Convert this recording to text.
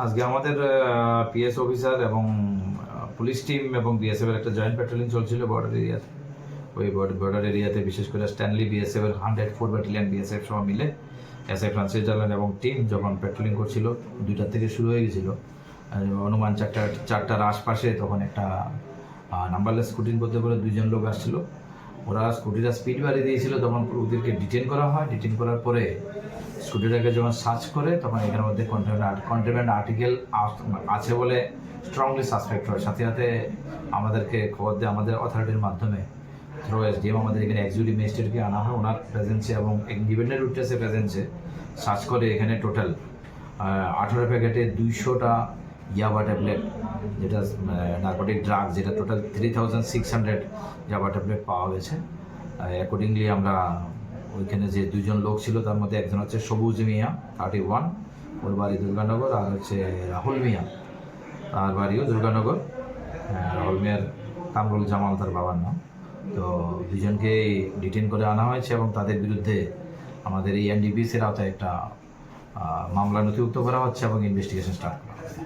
আজকে আমাদের PS officer এবং পুলিশ টিম এবং বিএসএফ এর একটা জয়েন্ট প্যাট্রোলিং চলছিল বর্ডার এরিয়াতে। ওই বর্ডার এরিয়াতে বিশেষ করে স্ট্যানলি বিএসএফ এর 104 ব্যাটালিয়ন বিএসএফ সহ মিলে এসআই ফ্রান্সিস জার্লান এবং টিম যখন প্যাট্রোলিং করছিল 2টা থেকে শুরু হয়ে গেছিল, অনুমান চারটার আশপাশে তখন একটা নাম্বারলেস স্কুটিং করতে করে 2জন লোক আসছিল। ওরা স্কুটিটা স্পিড বাড়িয়ে দিয়েছিল, তখন ওদেরকে ডিটেন করা হয়। ডিটেন করার পরে স্কুটিটাকে যখন সার্চ করে তখন এখানের মধ্যে কন্ট্রাব্যান্ড আর্টিকেল আছে বলে স্ট্রংলি সাসপেক্ট হয়। সাথে সাথে আমাদেরকে খবর দেয় আমাদের অথরিটির মাধ্যমে, থ্রু এসডিএম আমাদের এখানে এক্সিকিউটিভ ম্যাজিস্ট্রেটকে আনা হয়। ওনার প্রেজেন্সে এবং ইন্ডিপেন্ডেন্ট উইটনেসের প্রেজেন্সে সার্চ করে এখানে টোটাল 18 প্যাকেটে 200টা ইয়াবা ট্যাবলেট, যেটা নার্কোটিক ড্রাগ, যেটা টোটাল 3600 ইয়াবা ট্যাবলেট পাওয়া গেছে। অ্যাকর্ডিংলি আমরা ওইখানে যে 2জন লোক ছিল তার মধ্যে একজন হচ্ছে সবুজ মিয়া 31, ওর বাড়ি দুর্গানগর, আর হচ্ছে রাহুল মিয়া, তার বাড়িও দুর্গানগর। রাহুল মিয়ার কামরুল জামাল তার বাবার নাম। তো 2জনকে ডিটেন করে আনা হয়েছে এবং তাদের বিরুদ্ধে আমাদের এই এনডিপিসির আওতায় একটা মামলা নথিভুক্ত করা হচ্ছে এবং ইনভেস্টিগেশন স্টার্ট করা হচ্ছে।